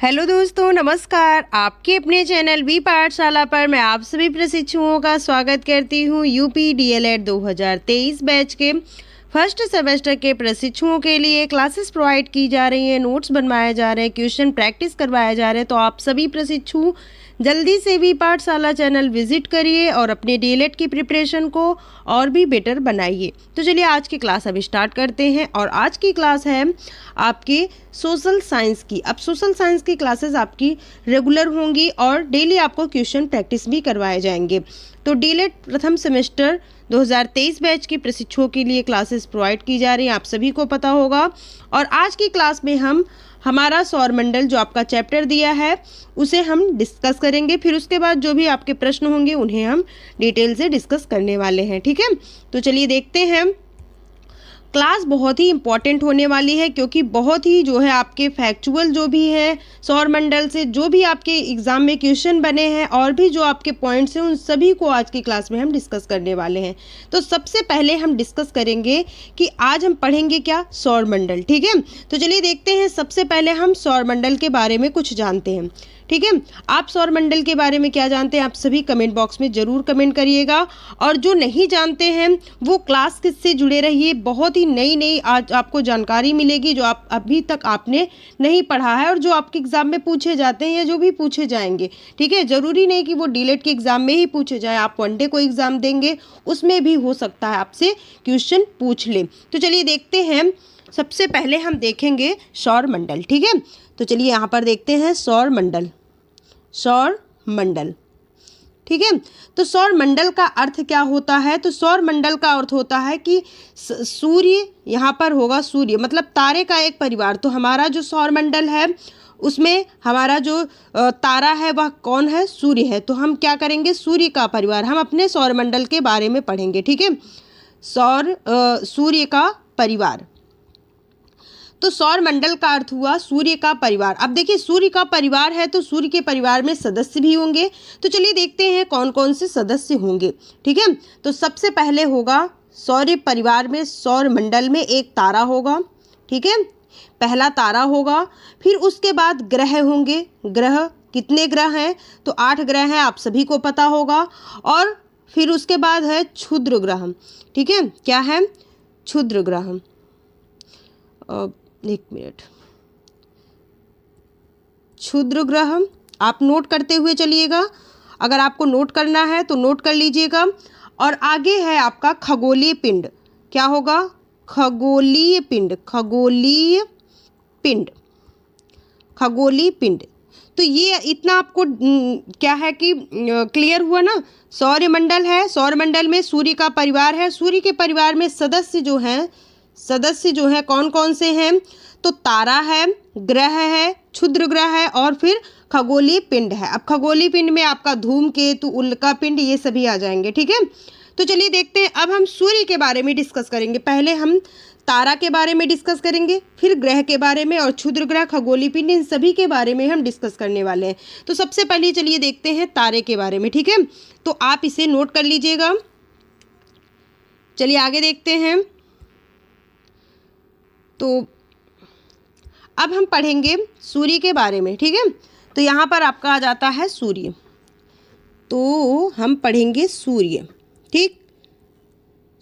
Hello दोस्तों, नमस्कार। आपके अपने चैनल वी पाठशाला पर मैं आप सभी प्रशिक्षुओं का स्वागत करती हूँ। यूपी डीएलएड 2023 बैच के फर्स्ट सेमेस्टर के प्रशिक्षुओं के लिए क्लासेस प्रोवाइड की जा रही हैं, नोट्स बनवाए जा रहे हैं, क्वेश्चन प्रैक्टिस करवाए जा रहे हैं। तो आप सभी प्रशिक्षु जल्दी से वी पाठशाला चैनल विजिट करिए और अपने डीएलएड की प्रिपरेशन को और भी बेटर बनाइए। तो चलिए आज की क्लास अब स्टार्ट करते हैं। और आज की क्लास है आपके सोशल साइंस की। अब सोशल साइंस की क्लासेस आपकी रेगुलर होंगी और डेली आपको क्वेश्चन प्रैक्टिस भी करवाए जाएंगे। तो डीएलएड प्रथम सेमेस्टर 2023 बैच के प्रशिक्षुओं के लिए क्लासेस प्रोवाइड की जा रही हैं, आप सभी को पता होगा। और आज की क्लास में हम हमारा सौरमंडल जो आपका चैप्टर दिया है उसे हम डिस्कस करेंगे। फिर उसके बाद जो भी आपके प्रश्न होंगे उन्हें हम डिटेल से डिस्कस करने वाले हैं, ठीक है। तो चलिए देखते हैं। क्लास बहुत ही इंपॉर्टेंट होने वाली है क्योंकि बहुत ही जो है आपके फैक्चुअल जो भी है सौरमंडल से जो भी आपके एग्जाम में क्वेश्चन बने हैं और भी जो आपके पॉइंट्स हैं उन सभी को आज की क्लास में हम डिस्कस करने वाले हैं। तो सबसे पहले हम डिस्कस करेंगे कि आज हम पढ़ेंगे क्या, सौरमंडल, ठीक है। तो चलिए देखते हैं। सबसे पहले हम सौरमंडल के बारे में कुछ जानते हैं, ठीक है। आप सौरमंडल के बारे में क्या जानते हैं आप सभी कमेंट बॉक्स में ज़रूर कमेंट करिएगा। और जो नहीं जानते हैं वो क्लास किससे जुड़े रहिए, बहुत ही नई आज आपको जानकारी मिलेगी जो आप अभी तक आपने नहीं पढ़ा है और जो आपके एग्ज़ाम में पूछे जाते हैं या जो भी पूछे जाएंगे, ठीक है। ज़रूरी नहीं कि वो डीएलएड के एग्ज़ाम में ही पूछे जाए, आप वनडे को एग्ज़ाम देंगे उसमें भी हो सकता है आपसे क्वेश्चन पूछ ले। तो चलिए देखते हैं। सबसे पहले हम देखेंगे सौरमंडल, ठीक है। तो चलिए यहाँ पर देखते हैं सौरमंडल, सौरमंडल, ठीक है। तो सौरमंडल का अर्थ क्या होता है? तो सौरमंडल का अर्थ होता है कि सूर्य, यहाँ पर होगा सूर्य मतलब तारे का एक परिवार। तो हमारा जो सौरमंडल है उसमें हमारा जो तारा है वह कौन है? सूर्य है। तो हम क्या करेंगे? सूर्य का परिवार, हम अपने सौरमंडल के बारे में पढ़ेंगे, ठीक है। सूर्य का परिवार। तो सौरमंडल का अर्थ हुआ सूर्य का परिवार। अब देखिए सूर्य का परिवार है तो सूर्य के परिवार में सदस्य भी होंगे। तो चलिए देखते हैं कौन कौन से सदस्य होंगे, ठीक है। तो सबसे पहले होगा सौर्य परिवार में, सौरमंडल में एक तारा होगा, ठीक है, पहला तारा होगा। फिर उसके बाद ग्रह होंगे। ग्रह कितने ग्रह हैं? तो 8 ग्रह हैं, आप सभी को पता होगा। और फिर उसके बाद है क्षुद्र ग्रह, ठीक है। क्या है? क्षुद्र ग्रह। एक मिनट, क्षुद्र ग्रह आप नोट करते हुए चलिएगा। अगर आपको नोट करना है तो नोट कर लीजिएगा। और आगे है आपका खगोलीय पिंड। क्या होगा? खगोलीय पिंड, खगोलीय पिंड, खगोलीय पिंड। तो ये इतना आपको क्या है कि क्लियर हुआ ना। सौरमंडल है, सौरमंडल में सूर्य का परिवार है। सूर्य के परिवार में सदस्य जो हैं कौन कौन से हैं? तो तारा है, ग्रह है, क्षुद्र ग्रह है और फिर खगोलीय पिंड है। अब खगोलीय पिंड में आपका धूमकेतु, उल्का पिंड ये सभी आ जाएंगे, ठीक है। तो चलिए देखते हैं। अब हम सूर्य के बारे में डिस्कस करेंगे। पहले हम तारा के बारे में डिस्कस करेंगे, फिर ग्रह के बारे में और क्षुद्र ग्रह, खगोलीय पिंड, इन सभी के बारे में हम डिस्कस करने वाले हैं। तो सबसे पहले चलिए देखते हैं तारे के बारे में, ठीक है। तो आप इसे नोट कर लीजिएगा। चलिए आगे देखते हैं। तो अब हम पढ़ेंगे सूर्य के बारे में, ठीक है। तो यहाँ पर आपका आ जाता है सूर्य। तो हम पढ़ेंगे सूर्य, ठीक।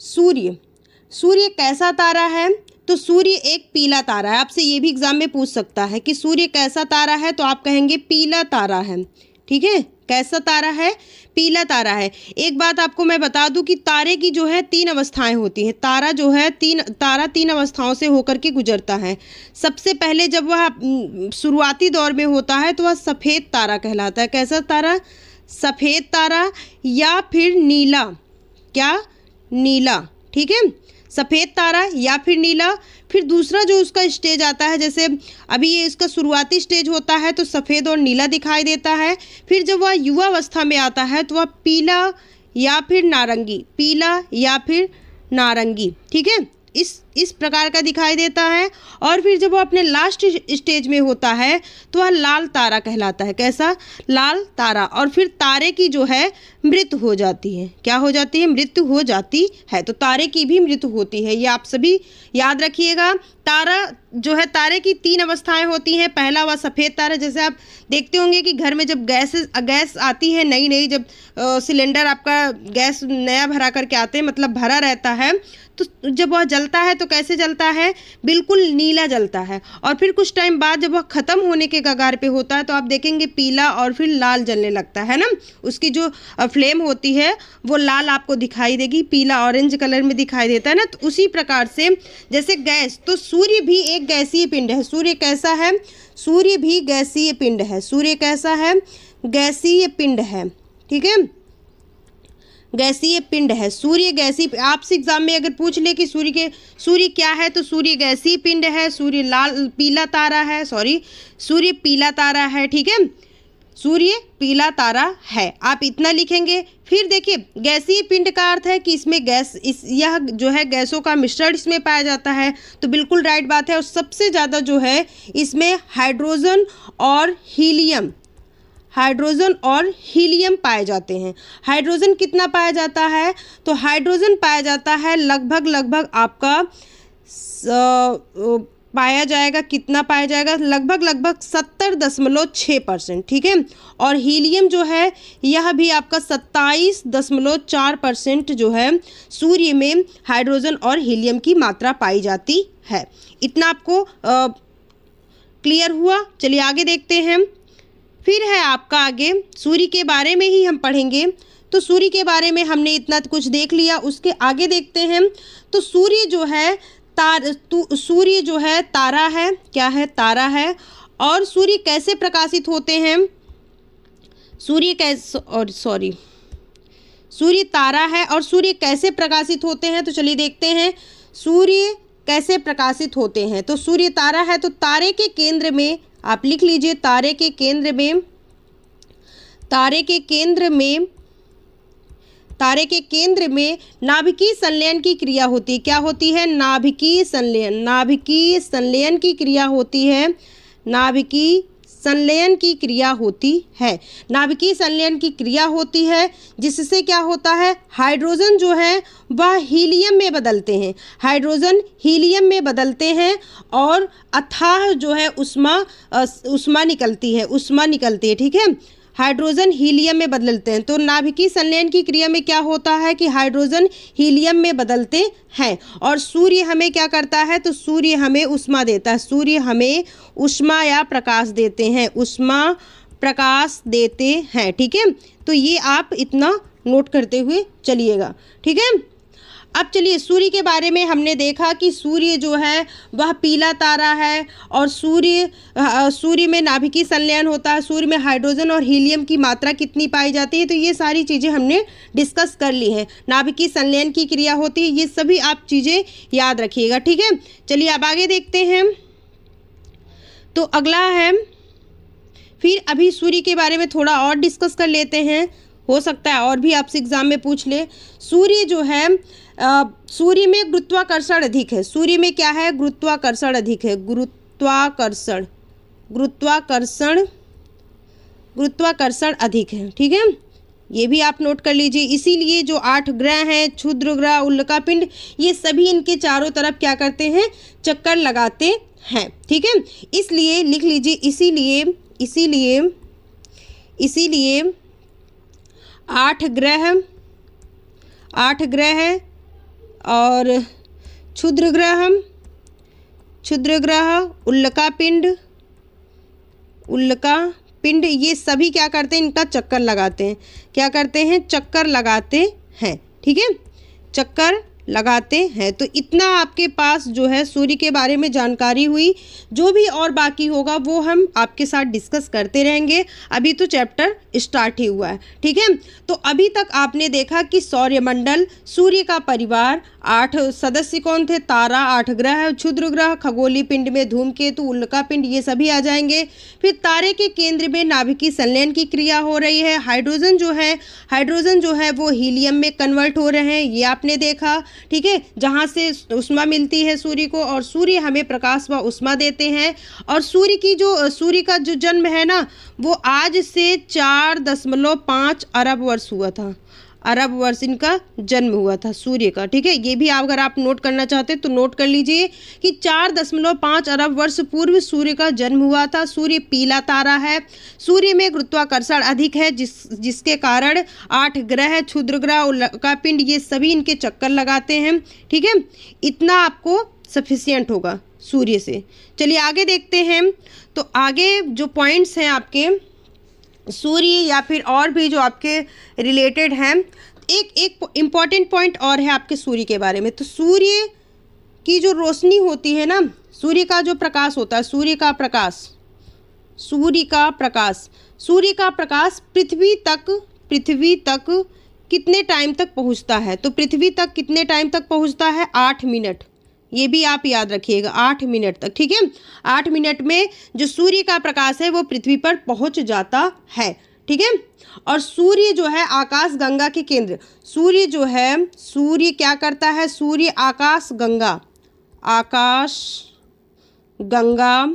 सूर्य कैसा तारा है? तो सूर्य एक पीला तारा है। आपसे ये भी एग्जाम में पूछ सकता है कि सूर्य कैसा तारा है, तो आप कहेंगे पीला तारा है, ठीक है। कैसा तारा है? पीला तारा है। एक बात आपको मैं बता दूं कि तारे की जो है 3 अवस्थाएं होती हैं। तारा जो है तारा 3 अवस्थाओं से होकर के गुजरता है। सबसे पहले जब वह शुरुआती दौर में होता है तो वह सफ़ेद तारा कहलाता है। कैसा तारा? सफ़ेद तारा या फिर नीला। क्या? नीला, ठीक है। सफ़ेद तारा या फिर नीला। फिर दूसरा जो उसका स्टेज आता है, जैसे अभी ये इसका शुरुआती स्टेज होता है तो सफ़ेद और नीला दिखाई देता है। फिर जब वह युवा अवस्था में आता है तो वह पीला या फिर नारंगी, पीला या फिर नारंगी, ठीक है। इस प्रकार का दिखाई देता है। और फिर जब वो अपने लास्ट स्टेज में होता है तो वह लाल तारा कहलाता है। कैसा? लाल तारा। और फिर तारे की जो है मृत्यु हो जाती है। क्या हो जाती है? मृत्यु हो जाती है। तो तारे की भी मृत्यु होती है, ये आप सभी याद रखिएगा। तारा जो है, तारे की 3 अवस्थाएं होती हैं। पहला वह सफ़ेद तारा, जैसे आप देखते होंगे कि घर में जब गैस आती है नई जब सिलेंडर आपका गैस नया भरा करके आते हैं, मतलब भरा रहता है, तो जब वह जलता है तो कैसे जलता है? बिल्कुल नीला जलता है। और फिर कुछ टाइम बाद जब वह ख़त्म होने के कगार पे होता है तो आप देखेंगे पीला और फिर लाल जलने लगता है ना। उसकी जो फ्लेम होती है वो लाल आपको दिखाई देगी, पीला ऑरेंज कलर में दिखाई देता है ना। तो उसी प्रकार से जैसे गैस, तो सूर्य भी एक गैसीय पिंड है। सूर्य कैसा है? सूर्य भी गैसीय पिंड है। सूर्य कैसा है? गैसीय पिंड है। ठीक है, गैसीय पिंड है। सूर्य गैसीय, आपसे एग्जाम में अगर पूछ ले कि सूर्य क्या है, तो सूर्य गैसीय पिंड है। सूर्य पीला तारा है, सूर्य पीला तारा है। ठीक है, सूर्य पीला तारा है, आप इतना लिखेंगे। फिर देखिए, गैसीय पिंड का अर्थ है कि इसमें यह जो है गैसों का मिश्रण इसमें पाया जाता है। तो बिल्कुल राइट बात है। और सबसे ज़्यादा जो है इसमें हाइड्रोजन और हीलियम पाए जाते हैं। हाइड्रोजन कितना पाया जाता है? तो हाइड्रोजन पाया जाता है लगभग आपका पाया जाएगा, कितना पाया जाएगा? लगभग 70.6%। ठीक है, और हीलियम जो है यह भी आपका 27.4% जो है सूर्य में हाइड्रोजन और हीलियम की मात्रा पाई जाती है। इतना आपको क्लियर हुआ? चलिए आगे देखते हैं। फिर है आपका आगे सूर्य के बारे में ही हम पढ़ेंगे। तो सूर्य के बारे में हमने इतना कुछ देख लिया, उसके आगे देखते हैं। तो सूर्य जो है तारा है। क्या है? तारा है। और सूर्य कैसे प्रकाशित होते हैं? सूर्य तारा है और सूर्य कैसे प्रकाशित होते हैं? तो चलिए देखते हैं सूर्य कैसे प्रकाशित होते हैं। तो सूर्य तारा है, तो तारे के केंद्र में आप लिख लीजिए, तारे के केंद्र में नाभिकीय संलयन की क्रिया होती है। क्या होती है? नाभिकीय संलयन की क्रिया होती है। नाभिकीय संलयन की क्रिया होती है, जिससे क्या होता है? हाइड्रोजन जो है वह हीलियम में बदलते हैं और अथाह जो है उष्मा निकलती है। ठीक है, हाइड्रोजन हीलियम में बदलते हैं। तो नाभिकीय संलयन की क्रिया में क्या होता है कि हाइड्रोजन हीलियम में बदलते हैं। और सूर्य हमें क्या करता है? तो सूर्य हमें उष्मा देता है। सूर्य हमें उष्मा या प्रकाश देते हैं। ठीक है, तो ये आप इतना नोट करते हुए चलिएगा। ठीक है, अब चलिए सूर्य के बारे में हमने देखा कि सूर्य जो है वह पीला तारा है और सूर्य में नाभिकीय संलयन होता है। सूर्य में हाइड्रोजन और हीलियम की मात्रा कितनी पाई जाती है? तो ये सारी चीज़ें हमने डिस्कस कर ली हैं। नाभिकीय संलयन की क्रिया होती है, ये सभी आप चीज़ें याद रखिएगा। ठीक है, चलिए अब आगे देखते हैं। तो अगला है, फिर अभी सूर्य के बारे में थोड़ा और डिस्कस कर लेते हैं, हो सकता है और भी आपसे एग्जाम में पूछ ले। सूर्य जो है सूर्य में गुरुत्वाकर्षण अधिक है। सूर्य में क्या है? गुरुत्वाकर्षण अधिक है। गुरुत्वाकर्षण अधिक है। ठीक है, ये भी आप नोट कर लीजिए। इसीलिए जो 8 ग्रह हैं, क्षुद्र ग्रह, उल्कापिंड, ये सभी इनके चारों तरफ क्या करते हैं? चक्कर लगाते हैं। ठीक है, इसलिए लिख लीजिए, इसीलिए 8 ग्रह और क्षुद्र ग्रह, उल्कापिंड, ये सभी क्या करते हैं? इनका चक्कर लगाते हैं। क्या करते हैं? चक्कर लगाते हैं। ठीक है, चक्कर लगाते हैं। तो इतना आपके पास जो है सूर्य के बारे में जानकारी हुई। जो भी और बाकी होगा वो हम आपके साथ डिस्कस करते रहेंगे। अभी तो चैप्टर स्टार्ट ही हुआ है। ठीक है, तो अभी तक आपने देखा कि सौरमंडल, सूर्य का परिवार, 8 सदस्य कौन थे? तारा, 8 ग्रह, क्षुद्र ग्रह, खगोलीय पिंड में धूमकेतु, उल्कापिंड, ये सभी आ जाएंगे। फिर तारे के केंद्र में नाभिकीय संलयन की क्रिया हो रही है। हाइड्रोजन जो है वो हीलियम में कन्वर्ट हो रहे हैं, ये आपने देखा। ठीक है, जहाँ से ऊष्मा मिलती है सूर्य को, और सूर्य हमें प्रकाश व ऊष्मा देते हैं। और सूर्य का जो जन्म है ना, वो आज से 4.5 अरब वर्ष हुआ था। अरब वर्ष इनका जन्म हुआ था सूर्य का। ठीक है, ये भी अगर आप नोट करना चाहते हैं तो नोट कर लीजिए कि 4.5 अरब वर्ष पूर्व सूर्य का जन्म हुआ था। सूर्य पीला तारा है। सूर्य में गुरुत्वाकर्षण अधिक है, जिसके कारण 8 ग्रह, क्षुद्र ग्रह, उल्कापिंड, ये सभी इनके चक्कर लगाते हैं। ठीक है, इतना आपको सफिशियंट होगा सूर्य से। चलिए आगे देखते हैं। तो आगे जो पॉइंट्स हैं आपके सूर्य या फिर और भी जो आपके रिलेटेड हैं, एक इम्पॉर्टेंट पॉइंट और है आपके सूर्य के बारे में। तो सूर्य की जो रोशनी होती है ना, सूर्य का जो प्रकाश होता है, सूर्य का प्रकाश पृथ्वी तक कितने टाइम तक पहुंचता है? तो पृथ्वी तक कितने टाइम तक पहुंचता है? 8 मिनट। ये भी आप याद रखिएगा, 8 मिनट तक। ठीक है, 8 मिनट में जो सूर्य का प्रकाश है वो पृथ्वी पर पहुंच जाता है। ठीक है, और सूर्य जो है आकाश गंगा के केंद्र, सूर्य क्या करता है? सूर्य आकाश गंगा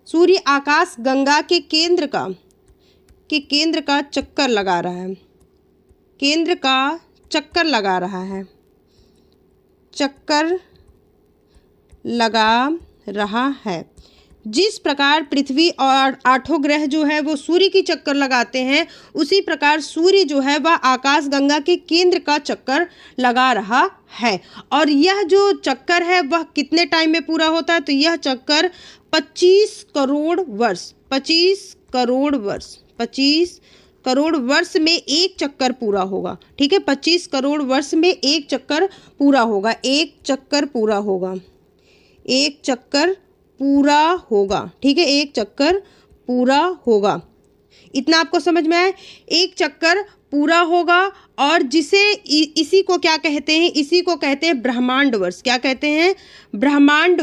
सूर्य आकाश गंगा के केंद्र का चक्कर लगा रहा है। जिस प्रकार पृथ्वी और 8 ग्रह जो है वो सूर्य की चक्कर लगाते हैं, उसी प्रकार सूर्य जो है वह आकाश गंगा के केंद्र का चक्कर लगा रहा है। और यह जो चक्कर है वह कितने टाइम में पूरा होता है? तो यह चक्कर 25 करोड़ वर्ष में एक चक्कर पूरा होगा। ठीक है, 25 करोड़ वर्ष में एक चक्कर पूरा होगा। ठीक है, एक चक्कर पूरा होगा। इतना आपको समझ में आया? एक चक्कर पूरा होगा। और इसी को क्या कहते हैं? इसी को कहते हैं ब्रह्मांड वर्ष। क्या कहते हैं? ब्रह्मांड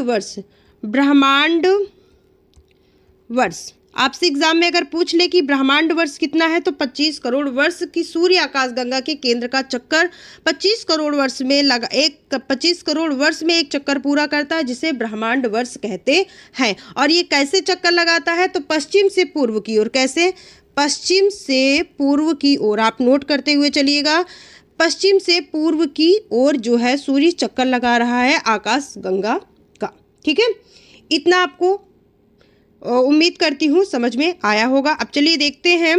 वर्ष। आपसे एग्जाम में अगर पूछ ले कि ब्रह्मांड वर्ष कितना है, तो 25 करोड़ वर्ष की सूर्य आकाश गंगा के केंद्र का चक्कर 25 करोड़ वर्ष में एक चक्कर पूरा करता है, जिसे ब्रह्मांड वर्ष कहते हैं। और ये कैसे चक्कर लगाता है? तो पश्चिम से पूर्व की ओर। कैसे? पश्चिम से पूर्व की ओर। आप नोट करते हुए चलिएगा, पश्चिम से पूर्व की ओर जो है सूर्य चक्कर लगा रहा है आकाश गंगा का। ठीक है, इतना आपको उम्मीद करती हूँ समझ में आया होगा। अब चलिए देखते हैं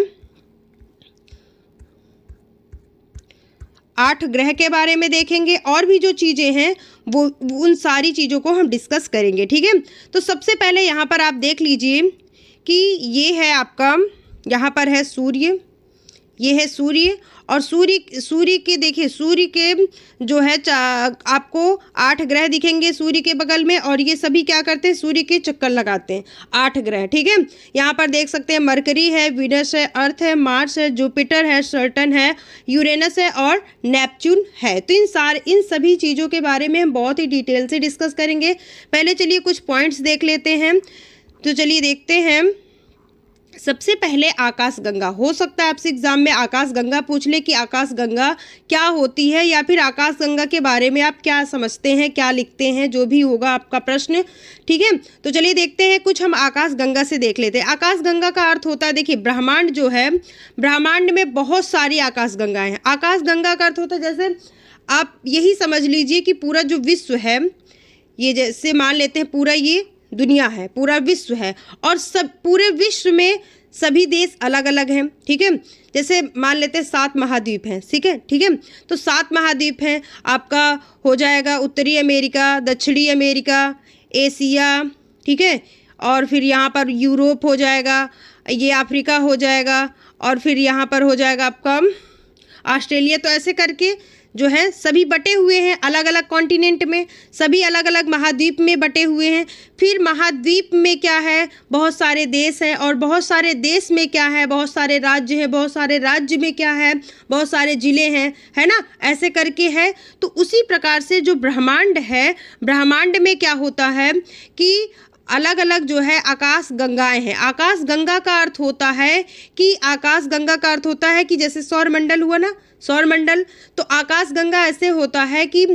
8 ग्रह के बारे में देखेंगे, और भी जो चीज़ें हैं वो उन सारी चीज़ों को हम डिस्कस करेंगे। ठीक है, तो सबसे पहले यहाँ पर आप देख लीजिए कि ये है आपका, यहाँ पर है सूर्य, ये है सूर्य। और सूर्य के देखिए, सूर्य के जो है आपको 8 ग्रह दिखेंगे सूर्य के बगल में, और ये सभी क्या करते हैं? सूर्य के चक्कर लगाते हैं, 8 ग्रह। ठीक है, यहाँ पर देख सकते हैं मरकरी है, वीनस है, अर्थ है, मार्स है, जुपिटर है, सैटर्न है, यूरेनस है और नेपच्यून है। तो इन सभी चीज़ों के बारे में हम बहुत ही डिटेल से डिस्कस करेंगे। पहले चलिए कुछ पॉइंट्स देख लेते हैं। तो चलिए देखते हैं। सबसे पहले आकाश गंगा। हो सकता है आपसे एग्जाम में आकाश गंगा पूछ ले कि आकाश गंगा क्या होती है, या फिर आकाश गंगा के बारे में आप क्या समझते हैं, क्या लिखते हैं, जो भी होगा आपका प्रश्न। ठीक है, तो चलिए देखते हैं, कुछ हम आकाश गंगा से देख लेते हैं। आकाश गंगा का अर्थ होता है, देखिए ब्रह्मांड जो है, ब्रह्मांड में बहुत सारी आकाश गंगाएं हैं। आकाश गंगा का अर्थ होता है, जैसे आप यही समझ लीजिए कि पूरा जो विश्व है, ये जैसे मान लेते हैं पूरा ये दुनिया है, पूरा विश्व है, और सब पूरे विश्व में सभी देश अलग अलग हैं। ठीक है, जैसे मान लेते हैं 7 महाद्वीप हैं। ठीक है, तो 7 महाद्वीप हैं। आपका हो जाएगा उत्तरी अमेरिका, दक्षिणी अमेरिका, एशिया। ठीक है, और फिर यहाँ पर यूरोप हो जाएगा, ये अफ्रीका हो जाएगा, और फिर यहाँ पर हो जाएगा आपका ऑस्ट्रेलिया। तो ऐसे करके जो है सभी बटे हुए हैं अलग अलग कॉन्टिनेंट में, सभी अलग अलग महाद्वीप में बटे हुए हैं। फिर महाद्वीप में क्या है? बहुत सारे देश हैं, और बहुत सारे देश में क्या है? बहुत सारे राज्य हैं, बहुत सारे राज्य में क्या है? बहुत सारे जिले हैं, है ना? ऐसे करके है। तो उसी प्रकार से जो ब्रह्मांड है, ब्रह्मांड में क्या होता है कि अलग अलग जो है आकाश गंगाएं हैं। आकाश गंगा का अर्थ होता है कि जैसे सौरमंडल हुआ ना, सौरमंडल, तो आकाश गंगा ऐसे होता है कि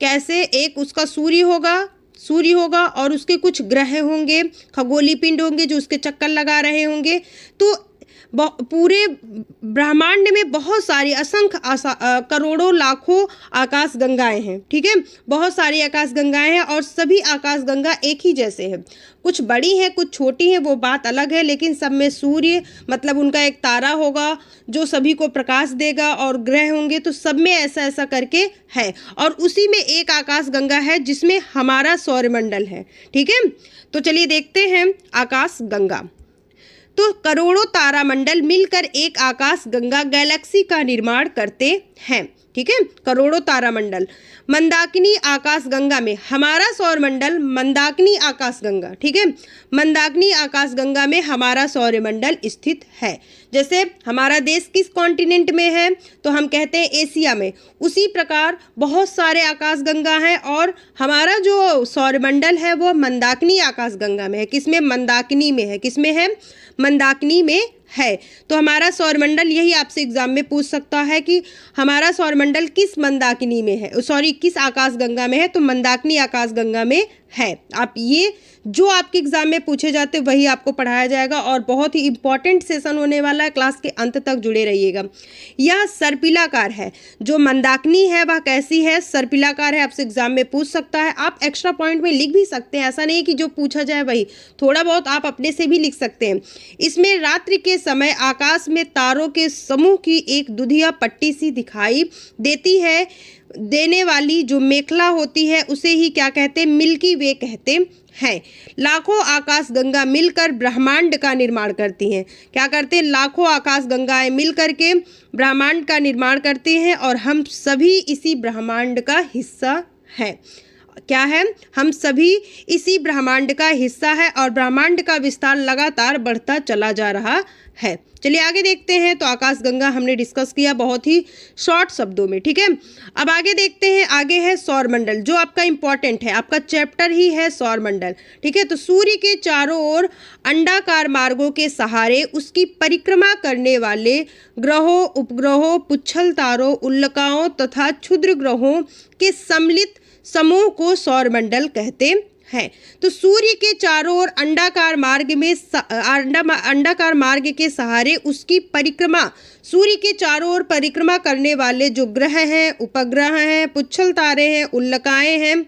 कैसे एक उसका सूर्य होगा और उसके कुछ ग्रह होंगे, खगोलीय पिंड होंगे जो उसके चक्कर लगा रहे होंगे। तो पूरे ब्रह्मांड में बहुत सारी असंख्य करोड़ों लाखों आकाश गंगाएं हैं, ठीक है। बहुत सारी आकाश गंगाएं हैं और सभी आकाश गंगा एक ही जैसे हैं। कुछ बड़ी हैं, कुछ छोटी हैं, वो बात अलग है, लेकिन सब में सूर्य मतलब उनका एक तारा होगा जो सभी को प्रकाश देगा और ग्रह होंगे, तो सब में ऐसा ऐसा करके है। और उसी में एक आकाश गंगा है जिसमें हमारा सौरमंडल है, ठीक है। तो चलिए देखते हैं आकाश गंगा। तो करोड़ों तारामंडल मिलकर एक आकाश गंगा गैलेक्सी का निर्माण करते हैं, ठीक है। करोड़ों तारामंडल मंदाकिनी आकाश गंगा में हमारा सौरमंडल मंदाकिनी आकाश गंगा, ठीक है। मंदाकिनी आकाश गंगा में हमारा सौरमंडल स्थित है। जैसे हमारा देश किस कॉन्टिनेंट में है, तो हम कहते हैं एशिया में। उसी प्रकार बहुत सारे आकाश गंगा हैं और हमारा जो सौरमंडल है वो मंदाकिनी आकाश गंगा में है। किसमें? मंदाकिनी में है। किसमें है? मंदाकिनी में है। तो हमारा सौरमंडल, यही आपसे एग्जाम में पूछ सकता है कि हमारा सौरमंडल किस मंदाकिनी में है, किस आकाश गंगा में है, तो मंदाकिनी आकाश गंगा में है। आप ये जो आपके एग्जाम में पूछे जाते वही आपको पढ़ाया जाएगा और बहुत ही इंपॉर्टेंट सेशन होने वाला है, क्लास के अंत तक जुड़े रहिएगा। यह सर्पिलाकार है। जो मंदाकिनी है वह कैसी है? सर्पिलाकार है। आपसे एग्जाम में पूछ सकता है। आप एक्स्ट्रा पॉइंट में लिख भी सकते हैं, ऐसा नहीं है कि जो पूछा जाए वही, थोड़ा बहुत आप अपने से भी लिख सकते हैं। इसमें रात्रि के समय आकाश में तारों के समूह की एक दुधिया पट्टी सी दिखाई देने वाली जो मेखला होती है उसे ही क्या कहते हैं? मिल्की वे कहते हैं। लाखों आकाश गंगा मिलकर ब्रह्मांड का निर्माण करती हैं। क्या करते हैं? लाखों आकाश गंगाएं मिलकर के ब्रह्मांड का निर्माण करती हैं और हम सभी इसी ब्रह्मांड का हिस्सा है। क्या है? हम सभी इसी ब्रह्मांड का हिस्सा है और ब्रह्मांड का विस्तार लगातार बढ़ता चला जा रहा है। चलिए आगे देखते हैं। तो आकाश गंगा हमने डिस्कस किया बहुत ही शॉर्ट शब्दों में, ठीक है। अब आगे देखते हैं। आगे है सौरमंडल, जो आपका इंपॉर्टेंट है, आपका चैप्टर ही है सौरमंडल, ठीक है। तो सूर्य के चारों ओर अंडाकार मार्गों के सहारे उसकी परिक्रमा करने वाले ग्रहों, उपग्रहों, पुच्छल तारों, उल्काओं तथा क्षुद्र ग्रहों के सम्मिलित समूह को सौरमंडल कहते हैं। तो सूर्य के चारों ओर अंडाकार मार्ग के सहारे उसकी परिक्रमा, सूर्य के चारों ओर परिक्रमा करने वाले जो ग्रह हैं, उपग्रह हैं, पुच्छल तारे हैं, उल्काएं हैं,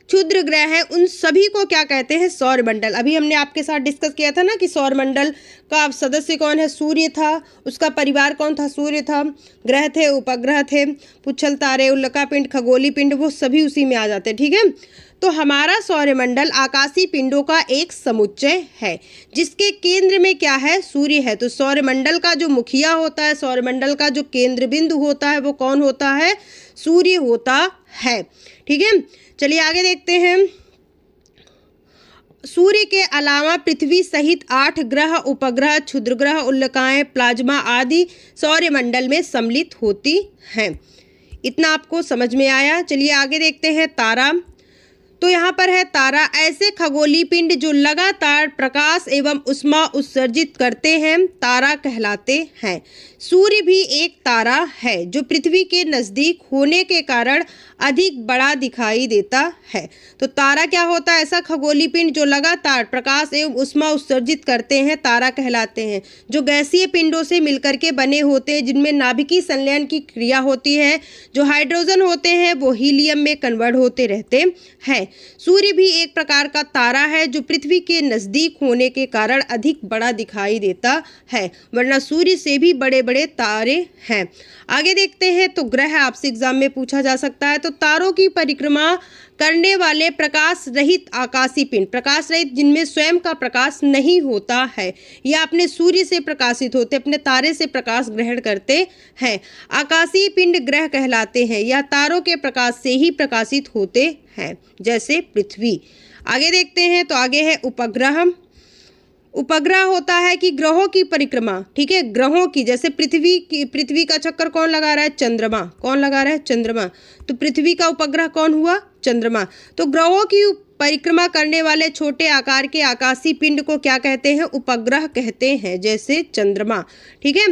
क्षुद्र ग्रह हैं, उन सभी को क्या कहते हैं? सौरमंडल। अभी हमने आपके साथ डिस्कस किया था ना कि सौरमंडल का सदस्य कौन है? सूर्य था। उसका परिवार कौन था? सूर्य था। ग्रह थे, उपग्रह थे, पुच्छल तारे, उल्का पिंड, खगोलीय पिंड, वो सभी उसी में आ जाते हैं, ठीक है। तो हमारा सौरमंडल आकाशीय पिंडों का एक समुच्चय है जिसके केंद्र में क्या है? सूर्य है। तो सौरमंडल का जो मुखिया होता है, सौरमंडल का जो केंद्र बिंदु होता है वो कौन होता है? सूर्य होता है, ठीक है। चलिए आगे देखते हैं। सूर्य के अलावा पृथ्वी सहित 8 ग्रह, उपग्रह, क्षुद्रग्रह, उल्काएं, प्लाज्मा आदि सौरमंडल में सम्मिलित होती हैं। इतना आपको समझ में आया। चलिए आगे देखते हैं। तारा। तो यहाँ पर है तारा, ऐसे खगोलीय पिंड जो लगातार प्रकाश एवं उष्मा उत्सर्जित करते हैं, तारा कहलाते हैं। सूर्य भी एक तारा है जो पृथ्वी के नज़दीक होने के कारण अधिक बड़ा दिखाई देता है। तो तारा क्या होता है? ऐसा खगोलीय पिंड जो लगातार प्रकाश एवं उष्मा उत्सर्जित करते हैं, तारा कहलाते हैं। जो गैसीय पिंडों से मिलकर के बने होते हैं, जिनमें नाभिकीय संलयन की क्रिया होती है, जो हाइड्रोजन होते हैं वो हीलियम में कन्वर्ट होते रहते हैं। सूर्य भी एक प्रकार का तारा है जो पृथ्वी के नज़दीक होने के कारण अधिक बड़ा दिखाई देता है, वरना सूर्य से भी बड़े बड़े तारे हैं। आगे देखते हैं। तो ग्रह आपसे एग्जाम में पूछा जा सकता है। तो तारों की परिक्रमा करने वाले प्रकाश रहित आकाशीय पिंड, प्रकाश रहित जिनमें स्वयं का प्रकाश नहीं होता है, या अपने सूर्य से प्रकाशित होते, अपने तारे से प्रकाश ग्रहण करते हैं, आकाशीय पिंड ग्रह कहलाते हैं, या तारों के प्रकाश से ही प्रकाशित होते हैं, जैसे पृथ्वी। आगे देखते हैं। तो आगे है उपग्रह। उपग्रह होता है कि ग्रहों की परिक्रमा, ठीक है, ग्रहों की, जैसे पृथ्वी का चक्कर कौन लगा रहा है? चंद्रमा। कौन लगा रहा है? चंद्रमा। तो पृथ्वी का उपग्रह कौन हुआ? चंद्रमा। तो ग्रहों की परिक्रमा करने वाले छोटे आकार के आकाशीय पिंड को क्या कहते हैं? उपग्रह कहते हैं, जैसे चंद्रमा। ठीक है,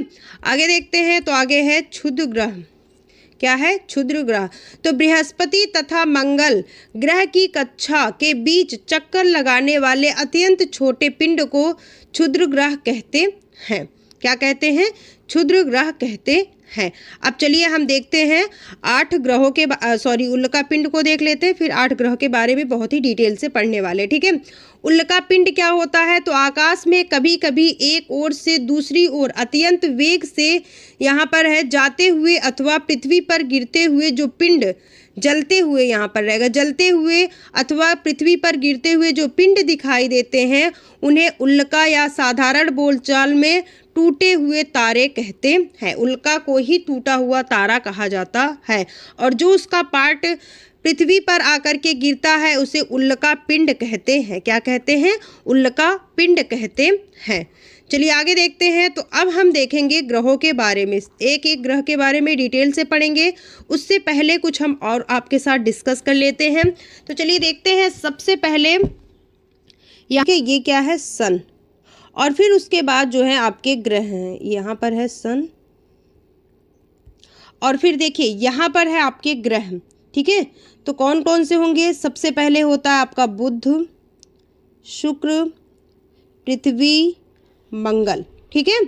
आगे देखते हैं। तो आगे है क्षुद्र ग्रह। क्या है? क्षुद्र ग्रह। तो बृहस्पति तथा मंगल ग्रह की कक्षा के बीच चक्कर लगाने वाले अत्यंत छोटे पिंड को क्षुद्र ग्रह कहते हैं। क्या कहते हैं? क्षुद्र ग्रह कहते हैं। अब चलिए हम देखते हैं 8 ग्रहों के उल्का पिंड को देख लेते हैं, फिर 8 ग्रह के बारे में बहुत ही डिटेल से पढ़ने वाले। ठीक है, उल्का पिंड क्या होता है? तो आकाश में कभी कभी एक ओर से दूसरी ओर अत्यंत वेग से यहाँ पर है जाते हुए अथवा पृथ्वी पर गिरते हुए जो पिंड जलते हुए यहाँ पर रहेगा, जलते हुए अथवा पृथ्वी पर गिरते हुए जो पिंड दिखाई देते हैं उन्हें उल्का या साधारण बोलचाल में टूटे हुए तारे कहते हैं। उल्का को ही टूटा हुआ तारा कहा जाता है, और जो उसका पार्ट पृथ्वी पर आकर के गिरता है उसे उल्का पिंड कहते हैं। क्या कहते हैं? उल्का पिंड कहते हैं। चलिए आगे देखते हैं। तो अब हम देखेंगे ग्रहों के बारे में, एक एक ग्रह के बारे में डिटेल से पढ़ेंगे। उससे पहले कुछ हम और आपके साथ डिस्कस कर लेते हैं। तो चलिए देखते हैं। सबसे पहले यहाँ के ये क्या है? सन। और फिर उसके बाद जो है आपके ग्रह हैं, यहाँ पर है सन, और फिर देखिए यहाँ पर है आपके ग्रह। ठीक है, तो कौन कौन से होंगे? सबसे पहले होता है आपका बुध, शुक्र, पृथ्वी, मंगल। ठीक है,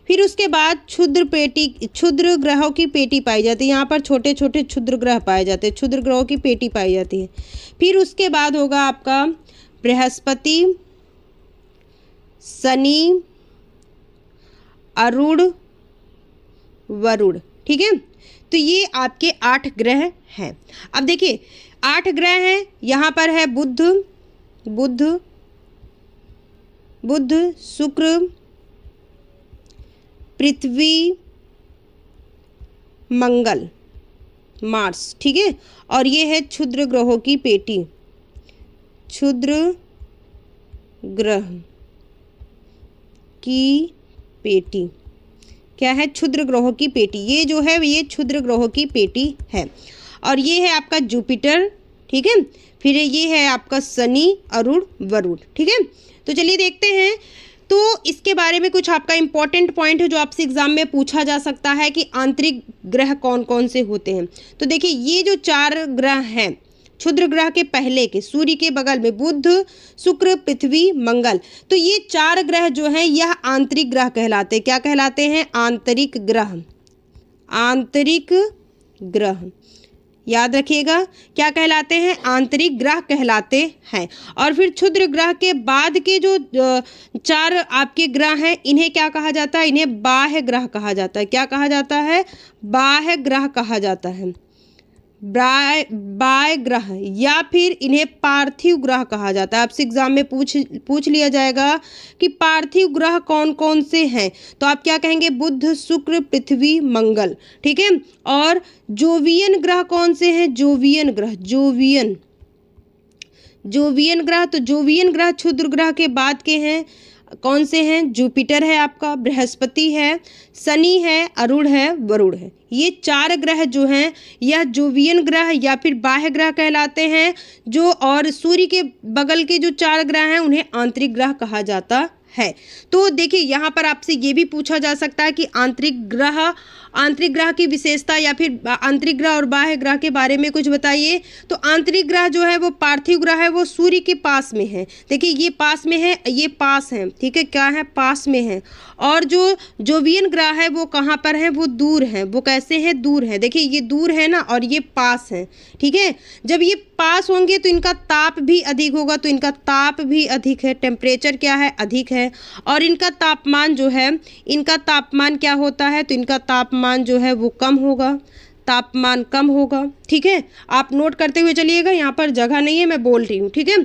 फिर उसके बाद क्षुद्र ग्रहों की पेटी पाई जाती है। यहाँ पर छोटे छोटे क्षुद्र ग्रह पाए जाते हैं, क्षुद्र ग्रहों की पेटी पाई जाती है। फिर उसके बाद होगा आपका बृहस्पति, शनि, अरुण, वरुण। ठीक है, तो ये आपके 8 ग्रह हैं। अब देखिए 8 ग्रह हैं। यहाँ पर है बुध, शुक्र, पृथ्वी, मंगल, मार्स। ठीक है, और ये है क्षुद्र ग्रहों की पेटी, क्षुद्र ग्रह की पेटी। क्या है? क्षुद्र ग्रहों की पेटी। ये जो है ये क्षुद्र ग्रहों की पेटी है। और ये है आपका जुपिटर। ठीक है, फिर ये है आपका शनि, अरुण, वरुण। ठीक है, तो चलिए देखते हैं। तो इसके बारे में कुछ आपका इंपॉर्टेंट पॉइंट है जो आपसे एग्जाम में पूछा जा सकता है कि आंतरिक ग्रह कौन कौन से होते हैं। तो देखिए ये जो 4 ग्रह हैं क्षुद्र ग्रह के पहले के, सूर्य के बगल में बुध, शुक्र, पृथ्वी, मंगल, तो ये 4 ग्रह जो हैं यह आंतरिक ग्रह कहलाते हैं। क्या कहलाते हैं? आंतरिक ग्रह। आंतरिक ग्रह याद रखिएगा, क्या कहलाते हैं? आंतरिक ग्रह कहलाते हैं। और फिर क्षुद्र ग्रह के बाद के जो 4 आपके ग्रह हैं इन्हें क्या कहा जाता है? इन्हें बाह्य ग्रह कहा जाता है। क्या कहा जाता है? बाह्य ग्रह कहा जाता है। बाह्य ग्रह, या फिर इन्हें पार्थिव ग्रह कहा जाता है। आपसे एग्जाम में पूछ लिया जाएगा कि पार्थिव ग्रह कौन कौन से हैं, तो आप क्या कहेंगे? बुध, शुक्र, पृथ्वी, मंगल। ठीक है, और जोवियन ग्रह कौन से हैं? जोवियन ग्रह, जोवियन ग्रह। तो जोवियन ग्रह क्षुद्र ग्रह के बाद के हैं, कौन से हैं? जुपिटर है आपका, बृहस्पति है, शनि है, अरुण है, वरुण है। ये 4 ग्रह जो हैं यह जोवियन ग्रह या फिर बाह्य ग्रह कहलाते हैं। जो और सूर्य के बगल के जो 4 ग्रह हैं उन्हें आंतरिक ग्रह कहा जाता है। तो देखिए यहाँ पर आपसे ये भी पूछा जा सकता है कि आंतरिक ग्रह की विशेषता या फिर आंतरिक ग्रह और बाह्य ग्रह के बारे में कुछ बताइए। तो आंतरिक ग्रह जो है वो पार्थिव ग्रह है, वो सूर्य के पास में है। देखिए ये पास में है, ये पास है। ठीक है, क्या है? पास में है। और जो जोवियन ग्रह है वो कहाँ पर है? वो दूर है। वो कैसे है? दूर है। देखिए ये दूर है ना, और ये पास है। ठीक है, जब ये पास होंगे तो इनका ताप भी अधिक होगा, तो इनका ताप भी अधिक है, टेम्परेचर क्या है? अधिक है। और इनका तापमान जो है, इनका तापमान क्या होता है? तो इनका तापमान जो है वो कम होगा, तापमान कम होगा। ठीक है, आप नोट करते हुए चलिएगा, यहाँ पर जगह नहीं है, मैं बोल रही हूँ। ठीक है,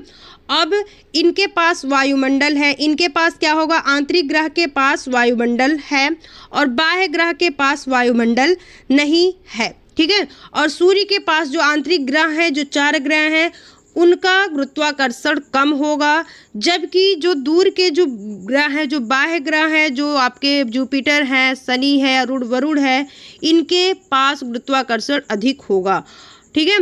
अब इनके पास वायुमंडल है। इनके पास क्या होगा? आंतरिक ग्रह के पास वायुमंडल है और बाह्य ग्रह के पास वायुमंडल नहीं है। ठीक है, और सूर्य के पास जो आंतरिक ग्रह हैं, जो 4 ग्रह हैं, उनका गुरुत्वाकर्षण कम होगा, जबकि जो दूर के जो ग्रह हैं, जो बाह्य ग्रह हैं, जो आपके जुपिटर है, शनि है, अरुण, वरुण है, इनके पास गुरुत्वाकर्षण अधिक होगा। ठीक है,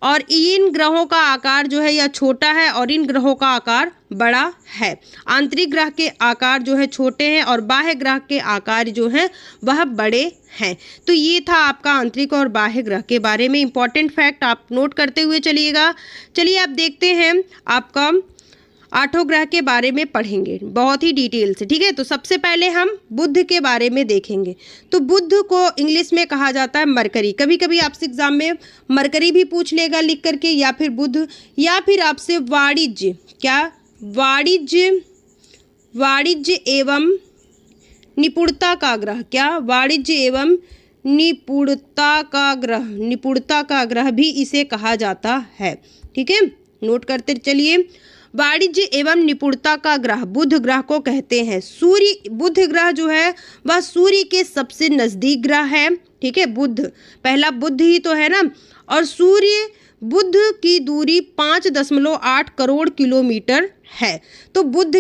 और इन ग्रहों का आकार जो है यह छोटा है और इन ग्रहों का आकार बड़ा है। आंतरिक ग्रह के आकार जो है छोटे हैं और बाह्य ग्रह के आकार जो हैं वह बड़े हैं। तो ये था आपका आंतरिक और बाह्य ग्रह के बारे में इंपॉर्टेंट फैक्ट, आप नोट करते हुए चलिएगा। चलिए आप देखते हैं आपका 8 ग्रह के बारे में पढ़ेंगे बहुत ही डिटेल से, ठीक है। तो सबसे पहले हम बुध के बारे में देखेंगे। तो बुध को इंग्लिश में कहा जाता है मरकरी। कभी कभी आपसे एग्जाम में मरकरी भी पूछ लेगा लिख करके, या फिर बुध, या फिर आपसे वाणिज्य, क्या वाणिज्य एवं निपुणता का ग्रह, क्या वाणिज्य एवं निपुणता का ग्रह भी इसे कहा जाता है, ठीक है। नोट करते चलिए। वाणिज्य एवं निपुणता का ग्रह बुध ग्रह को कहते हैं। सूर्य, बुध ग्रह जो है वह सूर्य के सबसे नजदीक ग्रह है, ठीक है। बुध, पहला बुध ही तो है ना, और सूर्य बुध की दूरी 5.8 करोड़ किलोमीटर है। तो बुध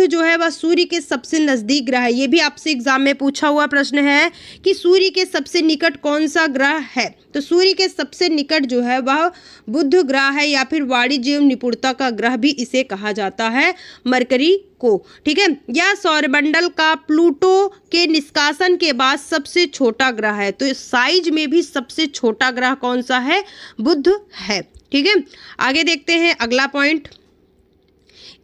जो है वह सूर्य के सबसे नजदीक ग्रह है। ये भी आपसे एग्जाम में पूछा हुआ प्रश्न है कि सूर्य के सबसे निकट कौन सा ग्रह है। तो सूर्य के सबसे निकट जो है वह बुध ग्रह है, या फिर वाणिज्य एवं निपुणता का ग्रह भी इसे कहा जाता है, मरकरी को, ठीक है। यह सौरमंडल का प्लूटो के निष्कासन के बाद सबसे छोटा ग्रह है। तो साइज में भी सबसे छोटा ग्रह कौन सा है, बुध है, ठीक है। आगे देखते हैं अगला पॉइंट।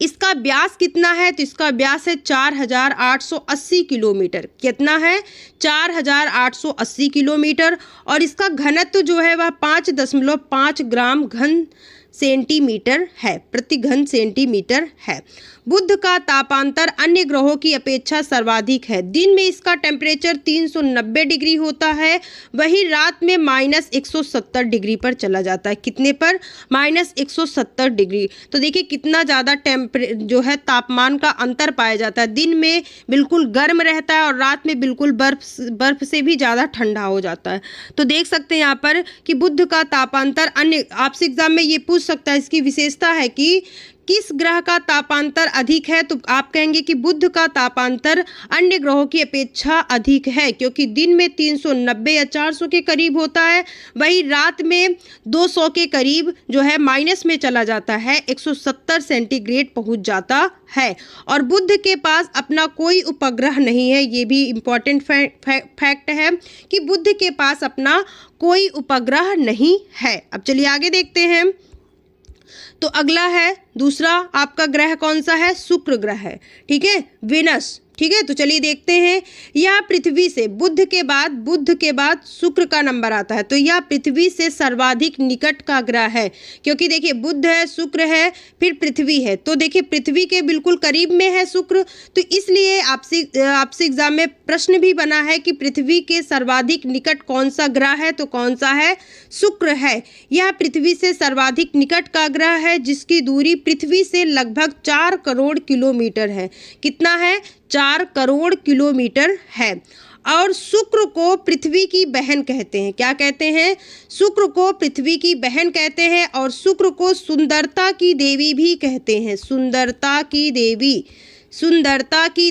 इसका व्यास कितना है, तो इसका व्यास है 4880 किलोमीटर। कितना है, 4880 किलोमीटर। और इसका घनत्व जो है वह 5.5 ग्राम घन सेंटीमीटर है, प्रति घन सेंटीमीटर है। बुध का तापांतर अन्य ग्रहों की अपेक्षा सर्वाधिक है। दिन में इसका टेम्परेचर 390 डिग्री होता है, वहीं रात में -170 डिग्री पर चला जाता है। कितने पर, -170 डिग्री। तो देखिए कितना ज़्यादा जो है तापमान का अंतर पाया जाता है। दिन में बिल्कुल गर्म रहता है और रात में बिल्कुल बर्फ से भी ज़्यादा ठंडा हो जाता है। तो देख सकते हैं यहाँ पर कि बुध का तापांतर अन्य, आपसे एग्जाम में ये पूछ सकता है, इसकी विशेषता है कि किस ग्रह का तापांतर अधिक है। तो आप कहेंगे कि बुध का तापांतर अन्य ग्रहों की अपेक्षा अधिक है, क्योंकि दिन में 390 या 400 के करीब होता है, वहीं रात में 200 के करीब जो है माइनस में चला जाता है, 170 सेंटीग्रेड पहुंच जाता है। और बुध के पास अपना कोई उपग्रह नहीं है। ये भी इम्पॉर्टेंट फैक्ट है कि बुध के पास अपना कोई उपग्रह नहीं है। अब चलिए आगे देखते हैं। तो अगला है दूसरा आपका ग्रह कौन सा है, शुक्र ग्रह है, ठीक है, वेनस, ठीक है। तो चलिए देखते हैं। यह पृथ्वी से बुध के बाद शुक्र का नंबर आता है। तो यह पृथ्वी से सर्वाधिक निकट का ग्रह है, क्योंकि देखिए बुध है, शुक्र है, फिर पृथ्वी है। तो देखिए पृथ्वी के बिल्कुल करीब में है शुक्र, तो इसलिए आपसे एग्जाम में प्रश्न भी बना है कि पृथ्वी के सर्वाधिक निकट कौन सा ग्रह है, तो कौन सा है, शुक्र है। यह पृथ्वी से सर्वाधिक निकट का ग्रह है, जिसकी दूरी पृथ्वी से लगभग 4 करोड़ किलोमीटर है। कितना है, 4 करोड़ किलोमीटर है। और शुक्र को पृथ्वी की बहन कहते हैं। क्या कहते हैं, शुक्र को पृथ्वी की बहन कहते हैं। और शुक्र को सुंदरता की देवी भी कहते हैं। सुंदरता की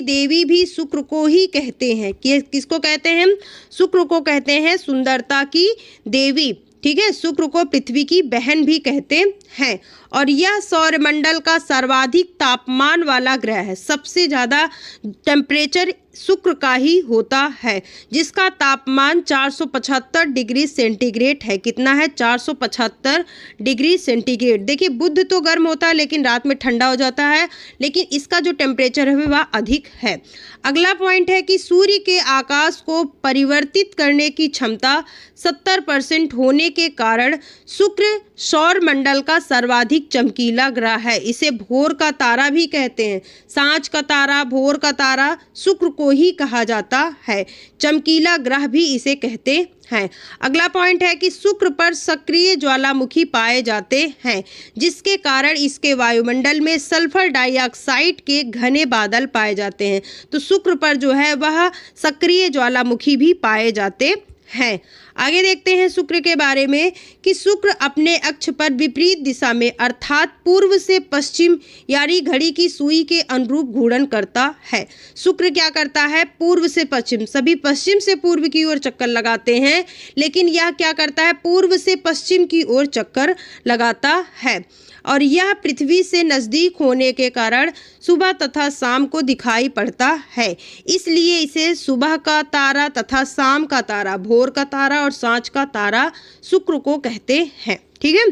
देवी भी शुक्र को ही कहते हैं। किसको कहते हैं, शुक्र को कहते हैं सुंदरता की देवी, ठीक है। शुक्र को पृथ्वी की बहन भी कहते हैं। और यह सौरमंडल का सर्वाधिक तापमान वाला ग्रह है। सबसे ज़्यादा टेम्परेचर शुक्र का ही होता है, जिसका तापमान 475 डिग्री सेंटीग्रेड है। कितना है, 475 डिग्री सेंटीग्रेड। देखिए बुध तो गर्म होता है लेकिन रात में ठंडा हो जाता है, लेकिन इसका जो टेम्परेचर है वह अधिक है। अगला पॉइंट है कि सूर्य के आकाश को परिवर्तित करने की क्षमता 70% होने के कारण शुक्र सौरमंडल का सर्वाधिक चमकीला ग्रह है। इसे भोर का तारा भी कहते हैं। सांझ का तारा, भोर का तारा शुक्र को ही कहा जाता है। चमकीला ग्रह भी इसे कहते हैं। अगला पॉइंट है कि शुक्र पर सक्रिय ज्वालामुखी पाए जाते हैं, जिसके कारण इसके वायुमंडल में सल्फर डाइऑक्साइड के घने बादल पाए जाते हैं। तो शुक्र पर जो है वह सक्रिय ज्वालामुखी भी पाए जाते हैं। आगे देखते हैं शुक्र के बारे में कि शुक्र अपने अक्ष पर विपरीत दिशा में अर्थात पूर्व से पश्चिम यानी घड़ी की सुई के अनुरूप घूर्णन करता है। शुक्र क्या करता है? पूर्व से पश्चिम, सभी पश्चिम से पूर्व की ओर चक्कर लगाते हैं, लेकिन यह क्या करता है? पूर्व से पश्चिम की ओर चक्कर लगाता है। और यह पृथ्वी से नज़दीक होने के कारण सुबह तथा शाम को दिखाई पड़ता है, इसलिए इसे सुबह का तारा तथा शाम का तारा, भोर का तारा और सांझ का तारा शुक्र को कहते हैं। ठीक है,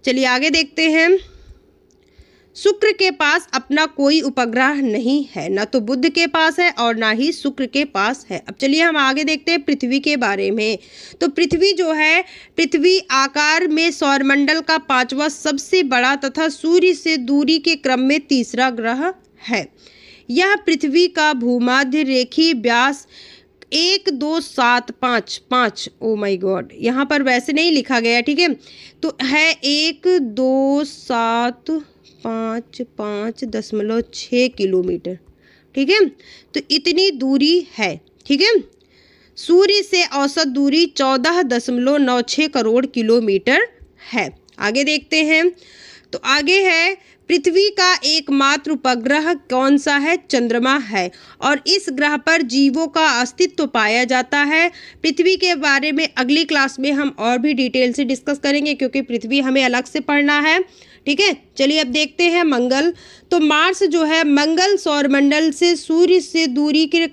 चलिए आगे देखते हैं। शुक्र के पास अपना कोई उपग्रह नहीं है, न तो बुध के पास है और ना ही शुक्र के पास है। अब चलिए हम आगे देखते हैं पृथ्वी के बारे में। तो पृथ्वी जो है, पृथ्वी आकार में सौरमंडल का 5वां सबसे बड़ा तथा सूर्य से दूरी के क्रम में तीसरा ग्रह है। यह पृथ्वी का भूमध्य रेखीय व्यास 12755, ओ माय गॉड, यहाँ पर वैसे नहीं लिखा गया, ठीक है, तो है 12755.6 किलोमीटर। ठीक है, तो इतनी दूरी है। ठीक है, सूर्य से औसत दूरी 14.96 करोड़ किलोमीटर है। आगे देखते हैं, तो आगे है पृथ्वी का एकमात्र उपग्रह कौन सा है? चंद्रमा है, और इस ग्रह पर जीवों का अस्तित्व पाया जाता है। पृथ्वी के बारे में अगली क्लास में हम और भी डिटेल से डिस्कस करेंगे, क्योंकि पृथ्वी हमें अलग से पढ़ना है। ठीक है, चलिए अब देखते हैं मंगल। तो मार्स जो है, मंगल सौरमंडल से सूर्य से दूरी के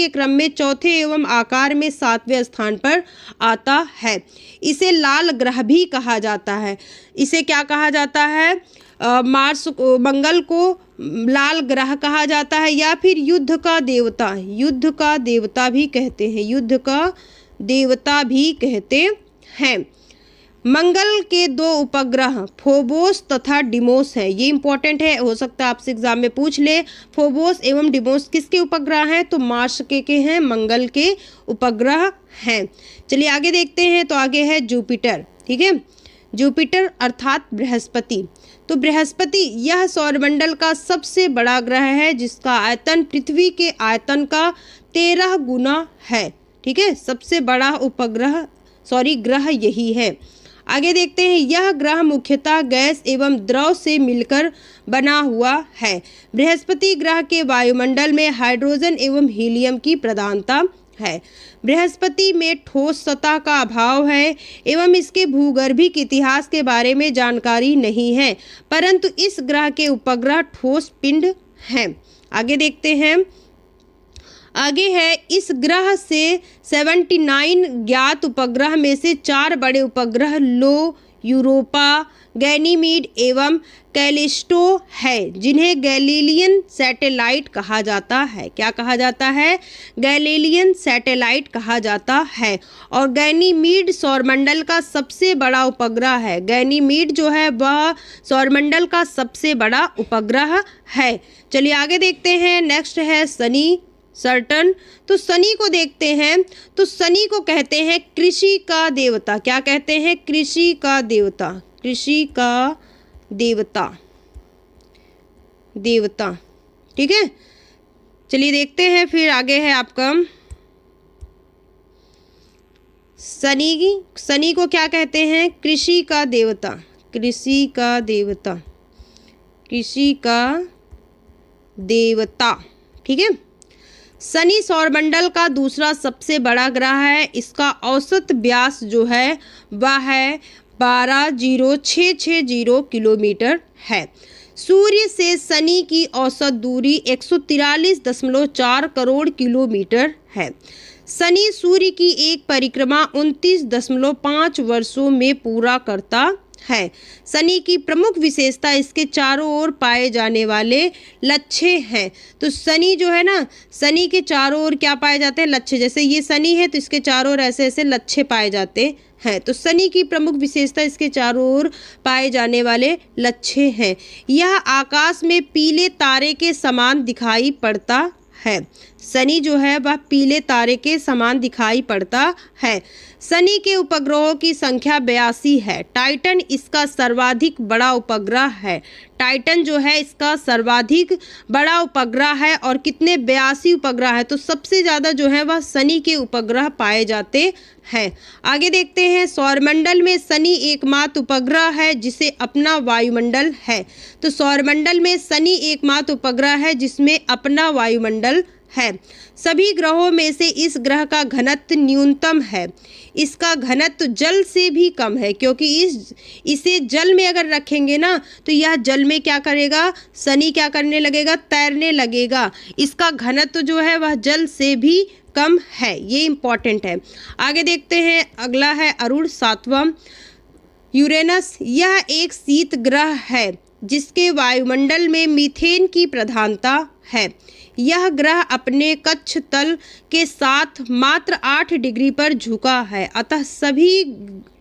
क्रम में चौथे एवं आकार में 7वें स्थान पर आता है। इसे लाल ग्रह भी कहा जाता है। इसे क्या कहा जाता है? मंगल को लाल ग्रह कहा जाता है, या फिर युद्ध का देवता भी कहते हैं, युद्ध का देवता भी कहते हैं। मंगल के 2 उपग्रह फोबोस तथा डिमोस है। ये इंपॉर्टेंट है, हो सकता है आपसे एग्जाम में पूछ ले। फोबोस एवं डिमोस किसके उपग्रह हैं? तो मार्स के हैं, मंगल के उपग्रह हैं। चलिए आगे देखते हैं, तो आगे है जुपिटर। ठीक है, जुपिटर अर्थात बृहस्पति। तो बृहस्पति यह सौरमंडल का सबसे बड़ा ग्रह है, जिसका आयतन पृथ्वी के आयतन का 13 गुना है। ठीक है, सबसे बड़ा ग्रह यही है। आगे देखते हैं, यह ग्रह मुख्यतः गैस एवं द्रव से मिलकर बना हुआ है। बृहस्पति ग्रह के वायुमंडल में हाइड्रोजन एवं हीलियम की प्रधानता है। बृहस्पति में ठोस सतह का अभाव है एवं इसके भूगर्भिक इतिहास के बारे में जानकारी नहीं है, परंतु इस ग्रह के उपग्रह ठोस पिंड हैं। आगे देखते हैं, आगे है इस ग्रह से 79 ज्ञात उपग्रह में से 4 बड़े उपग्रह लो, यूरोपा, गैनीमीड एवं कैलिस्टो है, जिन्हें गैलीलियन सैटेलाइट कहा जाता है। क्या कहा जाता है? गैलीलियन सैटेलाइट कहा जाता है। और गैनीमीड सौरमंडल का सबसे बड़ा उपग्रह है। गैनीमीड जो है वह सौरमंडल का सबसे बड़ा उपग्रह है। चलिए आगे देखते हैं, नेक्स्ट है शनि, सैटर्न। तो शनि को देखते हैं, तो शनि को कहते हैं कृषि का देवता। क्या कहते हैं? कृषि का देवता, कृषि का देवता। ठीक है, चलिए देखते हैं, फिर आगे है आपका शनि को क्या कहते हैं? कृषि का देवता, कृषि का देवता। ठीक है, शनि सौरमंडल का दूसरा सबसे बड़ा ग्रह है। इसका औसत व्यास जो है वह है 12,0660 किलोमीटर है। सूर्य से शनि की औसत दूरी 143.4 करोड़ किलोमीटर है। शनि सूर्य की एक परिक्रमा 29.5 वर्षों में पूरा करता है। शनि की प्रमुख विशेषता इसके चारों ओर पाए जाने वाले लच्छे हैं। तो शनि जो है ना, शनि के चारों ओर क्या पाए जाते हैं? लच्छे। जैसे ये शनि है तो इसके चारों ओर ऐसे ऐसे लच्छे पाए जाते हैं। तो शनि की प्रमुख विशेषता इसके चारों ओर पाए जाने वाले लच्छे हैं। यह आकाश में पीले तारे के समान दिखाई पड़ता है। शनि जो है वह पीले तारे के समान दिखाई पड़ता है। शनि के उपग्रहों की संख्या 82 है। टाइटन इसका सर्वाधिक बड़ा उपग्रह है। टाइटन जो है इसका सर्वाधिक बड़ा उपग्रह है और कितने 82 उपग्रह है, तो सबसे ज़्यादा जो है वह शनि के उपग्रह पाए जाते हैं। आगे देखते हैं, सौरमंडल में शनि एकमात्र उपग्रह है जिसे अपना वायुमंडल है। तो सौरमंडल में शनि एकमात्र उपग्रह है जिसमें अपना वायुमंडल है। सभी ग्रहों में से इस ग्रह का घनत्व न्यूनतम है। इसका घनत्व जल से भी कम है, क्योंकि इसे जल में अगर रखेंगे ना तो यह जल में क्या करेगा, शनि क्या करने लगेगा, तैरने लगेगा। इसका घनत्व जो है वह जल से भी कम है, ये इम्पॉर्टेंट है। आगे देखते हैं, अगला है अरुण, 7वां यूरेनस। यह एक शीत ग्रह है जिसके वायुमंडल में मीथेन की प्रधानता है। यह ग्रह अपने कक्ष तल के साथ मात्र 8 डिग्री पर झुका है, अतः सभी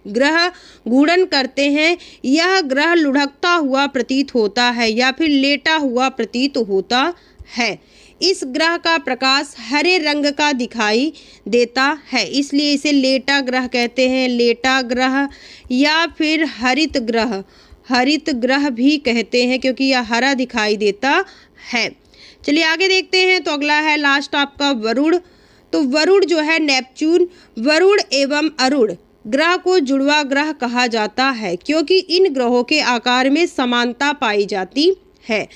ग्रह घूर्णन करते हैं। यह ग्रह लुढ़कता हुआ प्रतीत होता है या फिर लेटा हुआ प्रतीत होता है। इस ग्रह का प्रकाश हरे रंग का दिखाई देता है, इसलिए इसे लेटा ग्रह कहते हैं। लेटा ग्रह या फिर हरित ग्रह भी कहते हैं, क्योंकि यह हरा दिखाई देता है। चलिए आगे देखते हैं, तो अगला है लास्ट आपका वरुण। तो वरुण जो है नेपच्यून, वरुण एवं अरुण ग्रह को जुड़वा ग्रह कहा जाता है, क्योंकि इन ग्रहों के आकार में समानता पाई जाती है।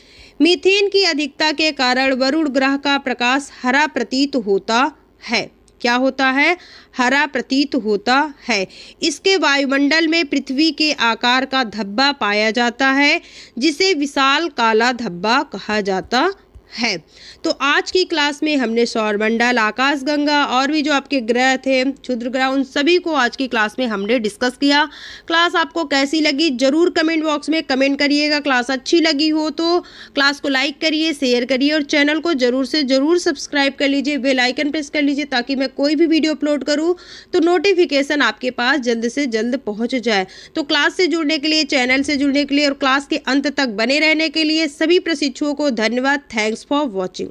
मीथेन की अधिकता के कारण वरुण ग्रह का प्रकाश हरा प्रतीत होता है। क्या होता है, हरा प्रतीत होता है। इसके वायुमंडल में पृथ्वी के आकार का धब्बा पाया जाता है, जिसे विशाल काला धब्बा कहा जाता है। तो आज की क्लास में हमने सौरमंडल, आकाशगंगा और भी जो आपके ग्रह थे, क्षुद्र ग्रह, उन सभी को आज की क्लास में हमने डिस्कस किया। क्लास आपको कैसी लगी जरूर कमेंट बॉक्स में कमेंट करिएगा। क्लास अच्छी लगी हो तो क्लास को लाइक करिए, शेयर करिए और चैनल को जरूर से जरूर सब्सक्राइब कर लीजिए, बेल आइकन प्रेस कर लीजिए, ताकि मैं कोई भी वीडियो अपलोड करूँ तो नोटिफिकेशन आपके पास जल्द से जल्द पहुँच जाए। तो क्लास से जुड़ने के लिए, चैनल से जुड़ने के लिए और क्लास के अंत तक बने रहने के लिए सभी प्रशिक्षुओं को धन्यवाद। Thanks for watching.